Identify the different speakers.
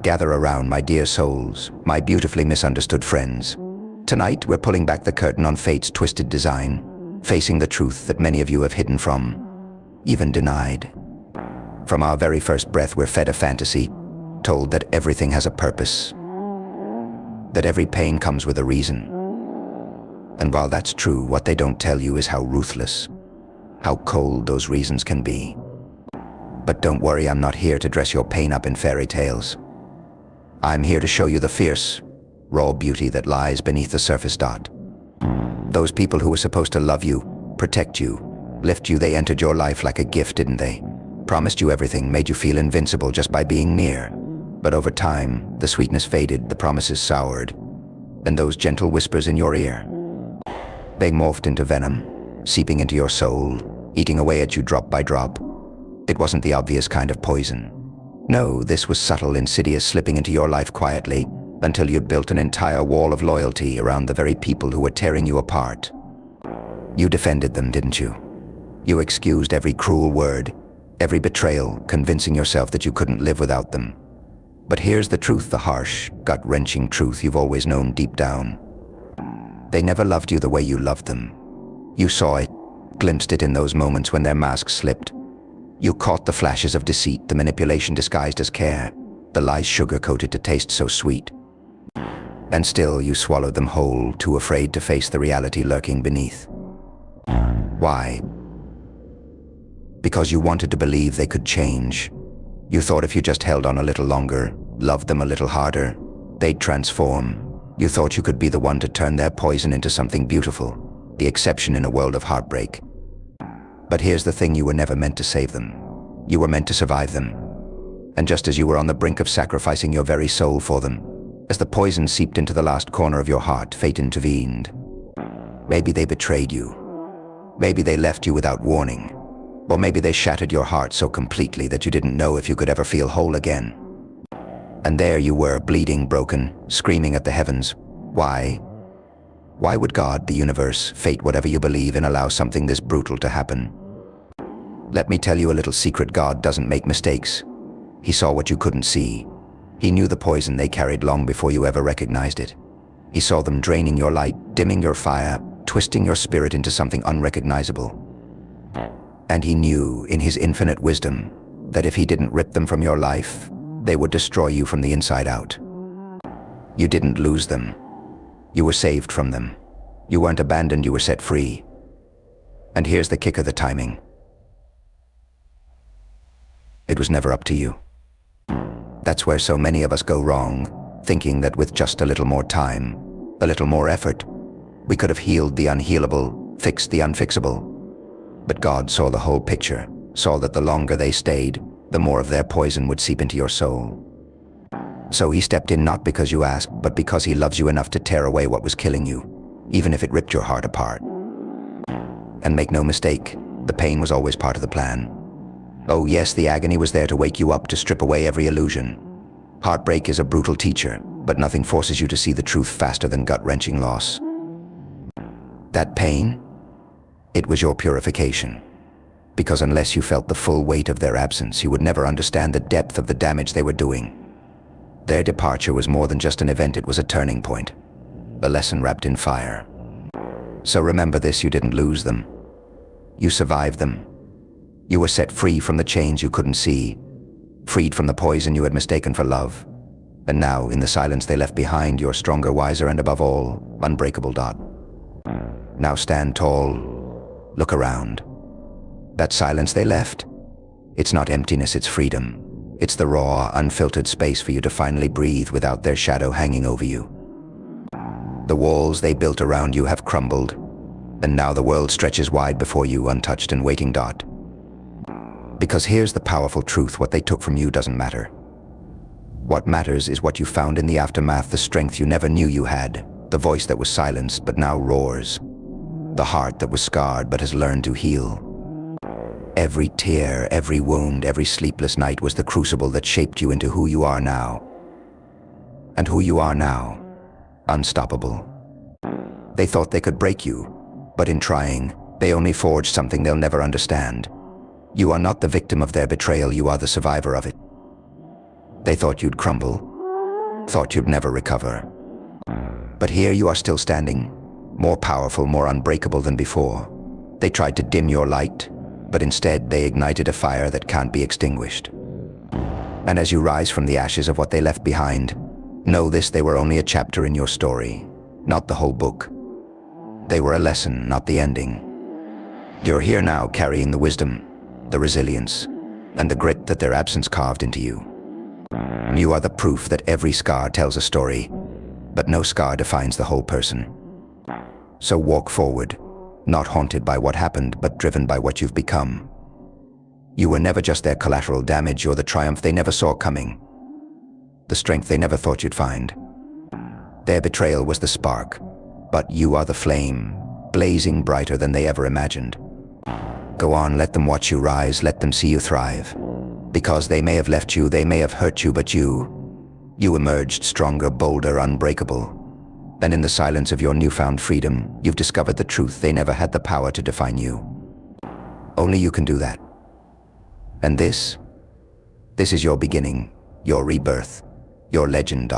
Speaker 1: Gather around, my dear souls, my beautifully misunderstood friends. Tonight, we're pulling back the curtain on fate's twisted design, facing the truth that many of you have hidden from, even denied. From our very first breath, we're fed a fantasy, told that everything has a purpose, that every pain comes with a reason. And while that's true, what they don't tell you is how ruthless, how cold those reasons can be. But don't worry, I'm not here to dress your pain up in fairy tales. I'm here to show you the fierce, raw beauty that lies beneath the surface. Those people who were supposed to love you, protect you, lift you, they entered your life like a gift, didn't they? Promised you everything, made you feel invincible just by being near. But over time, the sweetness faded, the promises soured, and those gentle whispers in your ear, they morphed into venom, seeping into your soul, eating away at you drop by drop. It wasn't the obvious kind of poison. No, this was subtle, insidious, slipping into your life quietly until you'd built an entire wall of loyalty around the very people who were tearing you apart. You defended them, didn't you? You excused every cruel word, every betrayal, convincing yourself that you couldn't live without them. But here's the truth, the harsh, gut-wrenching truth you've always known deep down. They never loved you the way you loved them. You saw it, glimpsed it in those moments when their masks slipped. You caught the flashes of deceit, the manipulation disguised as care, the lies sugar-coated to taste so sweet. And still you swallowed them whole, too afraid to face the reality lurking beneath. Why? Because you wanted to believe they could change. You thought if you just held on a little longer, loved them a little harder, they'd transform. You thought you could be the one to turn their poison into something beautiful, the exception in a world of heartbreak. But here's the thing, you were never meant to save them. You were meant to survive them. And just as you were on the brink of sacrificing your very soul for them, as the poison seeped into the last corner of your heart, fate intervened. Maybe they betrayed you. Maybe they left you without warning. Or maybe they shattered your heart so completely that you didn't know if you could ever feel whole again. And there you were, bleeding, broken, screaming at the heavens. Why? Why would God, the universe, fate, whatever you believe in, allow something this brutal to happen? Let me tell you a little secret. God doesn't make mistakes. He saw what you couldn't see. He knew the poison they carried long before you ever recognized it. He saw them draining your light, dimming your fire, twisting your spirit into something unrecognizable. And he knew, in his infinite wisdom, that if he didn't rip them from your life, they would destroy you from the inside out. You didn't lose them. You were saved from them. You weren't abandoned, you were set free. And here's the kicker, the timing. It was never up to you. That's where so many of us go wrong, thinking that with just a little more time, a little more effort, we could have healed the unhealable, fixed the unfixable. But God saw the whole picture, saw that the longer they stayed, the more of their poison would seep into your soul. So he stepped in, not because you asked, but because he loves you enough to tear away what was killing you, even if it ripped your heart apart. And make no mistake, the pain was always part of the plan. Oh yes, the agony was there to wake you up, to strip away every illusion. Heartbreak is a brutal teacher, but nothing forces you to see the truth faster than gut-wrenching loss. That pain, it was your purification. Because unless you felt the full weight of their absence, you would never understand the depth of the damage they were doing. Their departure was more than just an event, it was a turning point, a lesson wrapped in fire. So remember this, you didn't lose them. You survived them. You were set free from the chains you couldn't see, freed from the poison you had mistaken for love. And now, in the silence they left behind, you're stronger, wiser, and above all, unbreakable. Now stand tall, look around. That silence they left, it's not emptiness, it's freedom. It's the raw, unfiltered space for you to finally breathe without their shadow hanging over you. The walls they built around you have crumbled, and now the world stretches wide before you, untouched and waiting. Because here's the powerful truth, what they took from you doesn't matter. What matters is what you found in the aftermath, the strength you never knew you had, the voice that was silenced but now roars, the heart that was scarred but has learned to heal. Every tear, every wound, every sleepless night was the crucible that shaped you into who you are now. And who you are now, unstoppable. They thought they could break you, but in trying, they only forged something they'll never understand. You are not the victim of their betrayal, you are the survivor of it. They thought you'd crumble, thought you'd never recover. But here you are still standing, more powerful, more unbreakable than before. They tried to dim your light, but instead they ignited a fire that can't be extinguished. And as you rise from the ashes of what they left behind, know this: they were only a chapter in your story, not the whole book. They were a lesson, not the ending. You're here now, carrying the wisdom, the resilience, and the grit that their absence carved into you. You are the proof that every scar tells a story, but no scar defines the whole person. So walk forward, not haunted by what happened, but driven by what you've become. You were never just their collateral damage. You're the triumph they never saw coming, the strength they never thought you'd find. Their betrayal was the spark, but you are the flame, blazing brighter than they ever imagined. Go on, let them watch you rise, let them see you thrive. Because they may have left you, they may have hurt you, but you emerged stronger, bolder, unbreakable. And in the silence of your newfound freedom, you've discovered the truth: they never had the power to define you. Only you can do that. And this is your beginning, your rebirth, your legend.